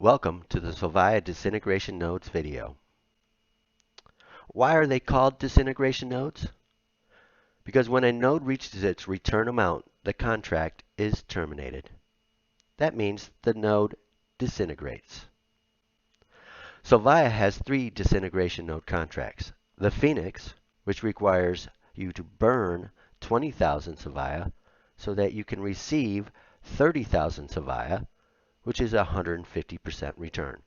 Welcome to the Solvia Disintegration Nodes video. Why are they called disintegration nodes? Because when a node reaches its return amount, the contract is terminated. That means the node disintegrates. Solvia has three disintegration node contracts. The Phoenix, which requires you to burn 20,000 Solvia so that you can receive 30,000 Solvia, which is a 150% return.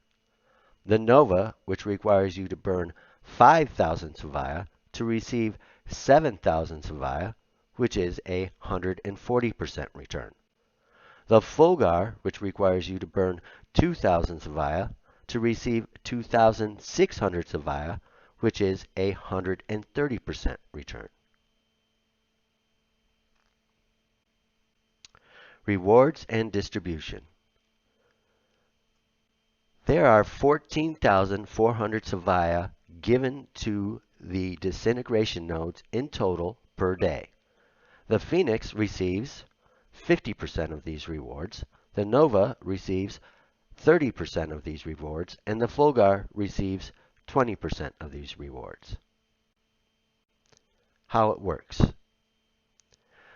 The Nova, which requires you to burn 5,000 Solvia to receive 7,000 Solvia, which is a 140% return. The Fulgar, which requires you to burn 2,000 Solvia to receive 2,600 Solvia, which is a 130% return. Rewards and distribution. There are 14,400 Solvia given to the disintegration nodes in total per day. The Phoenix receives 50% of these rewards, the Nova receives 30% of these rewards, and the Fulgar receives 20% of these rewards. How it works.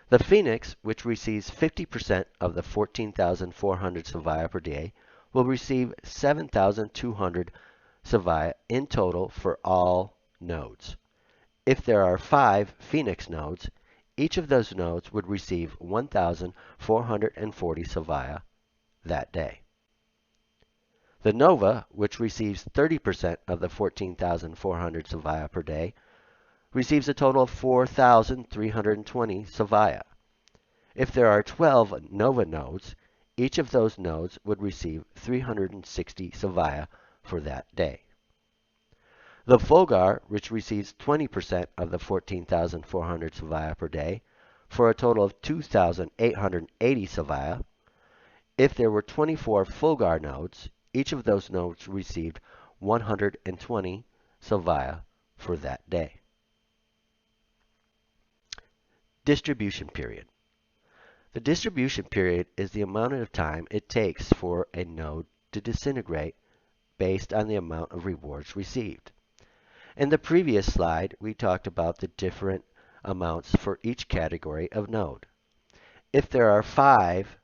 The Phoenix, which receives 50% of the 14,400 Solvia per day, will receive 7,200 Solvia in total for all nodes. If there are 5 Phoenix nodes, each of those nodes would receive 1,440 Solvia that day. The Nova, which receives 30% of the 14,400 Solvia per day, receives a total of 4,320 Solvia. If there are 12 Nova nodes, each of those nodes would receive 360 Solvia for that day. The Fulgar, which receives 20% of the 14,400 Solvia per day, for a total of 2,880 Solvia. If there were 24 Fulgar nodes, each of those nodes received 120 Solvia for that day. Distribution period. The distribution period is the amount of time it takes for a node to disintegrate based on the amount of rewards received. In the previous slide, we talked about the different amounts for each category of node. If there are 5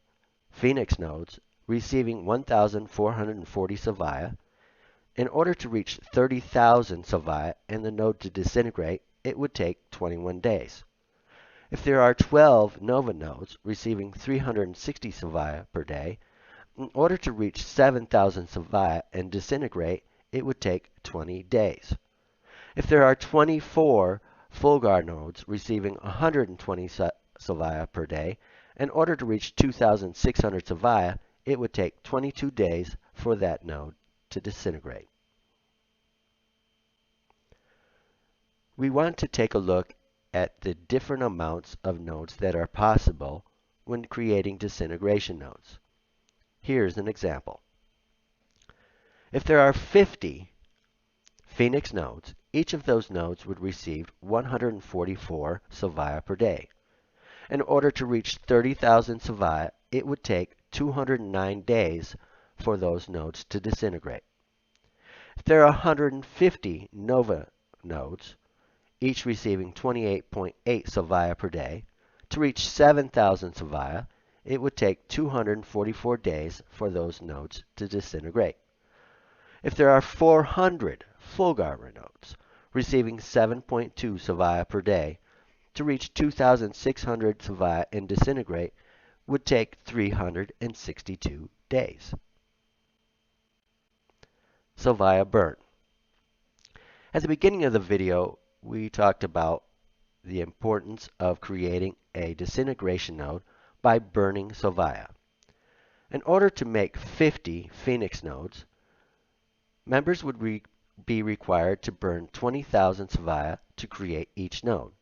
Phoenix nodes receiving 1,440 Solvia, in order to reach 30,000 Solvia and the node to disintegrate, it would take 21 days. If there are 12 Nova nodes receiving 360 Solvia per day, in order to reach 7,000 Solvia and disintegrate, it would take 20 days. If there are 24 Fulgar nodes receiving 120 Solvia per day, in order to reach 2,600 Solvia, it would take 22 days for that node to disintegrate. We want to take a look at the different amounts of nodes that are possible when creating disintegration nodes. Here's an example. If there are 50 Phoenix nodes, each of those nodes would receive 144 Solvia per day. In order to reach 30,000 Solvia, it would take 209 days for those nodes to disintegrate. If there are 150 Nova nodes, each receiving 28.8 Solvia per day, to reach 7,000 Solvia, it would take 244 days for those nodes to disintegrate. If there are 400 Fulgar nodes receiving 7.2 Solvia per day, to reach 2,600 Solvia and disintegrate would take 362 days. Solvia burn. At the beginning of the video, we talked about the importance of creating a disintegration node by burning Solvia. In order to make 50 Phoenix nodes, members would be required to burn 20,000 Solvia to create each node.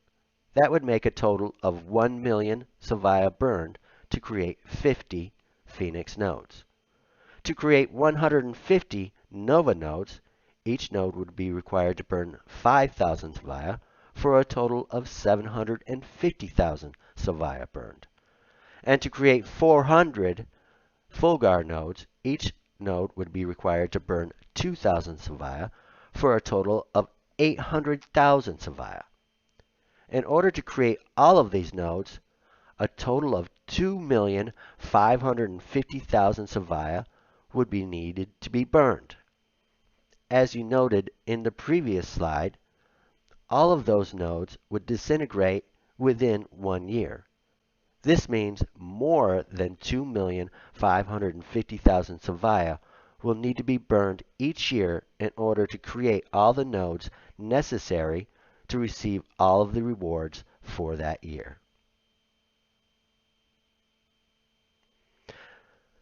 That would make a total of 1 million Solvia burned to create 50 Phoenix nodes. To create 150 Nova nodes, each node would be required to burn 5,000 Solvia for a total of 750,000 Solvia burned. And to create 400 Fulgar nodes, each node would be required to burn 2,000 Solvia for a total of 800,000 Solvia. In order to create all of these nodes, a total of 2,550,000 Solvia would be needed to be burned. As you noted in the previous slide, all of those nodes would disintegrate within 1 year. This means more than 2,550,000 Solvia will need to be burned each year in order to create all the nodes necessary to receive all of the rewards for that year.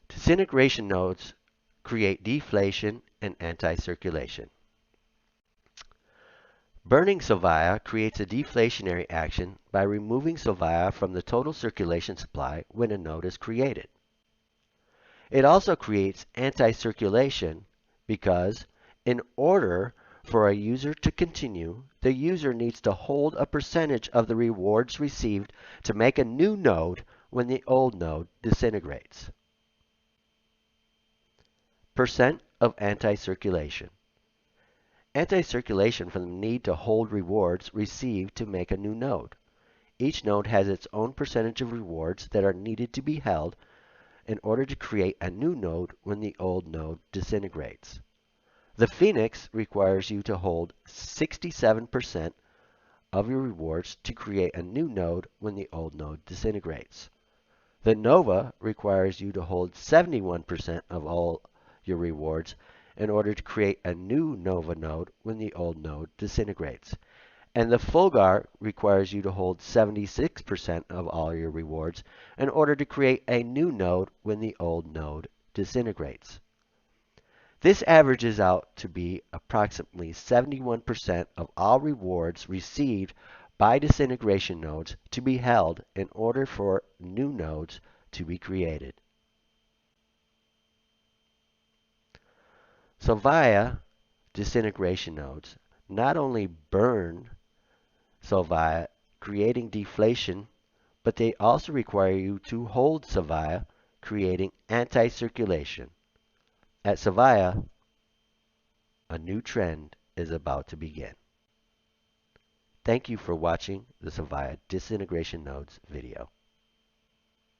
Disintegration nodes create deflation and anti-circulation. Burning Solvia creates a deflationary action by removing Solvia from the total circulation supply when a node is created. It also creates anti-circulation because in order for a user to continue, the user needs to hold a percentage of the rewards received to make a new node when the old node disintegrates. Percent of anti-circulation. Anti-circulation from the need to hold rewards received to make a new node. Each node has its own percentage of rewards that are needed to be held in order to create a new node when the old node disintegrates. The Phoenix requires you to hold 67% of your rewards to create a new node when the old node disintegrates. The Nova requires you to hold 71% of all your rewards in order to create a new Nova node when the old node disintegrates. And the Fulgar requires you to hold 76% of all your rewards in order to create a new node when the old node disintegrates. This averages out to be approximately 71% of all rewards received by disintegration nodes to be held in order for new nodes to be created. Solvia disintegration nodes not only burn Solvia, creating deflation, but they also require you to hold Solvia, creating anti-circulation. At Solvia, a new trend is about to begin. Thank you for watching the Solvia Disintegration Nodes video.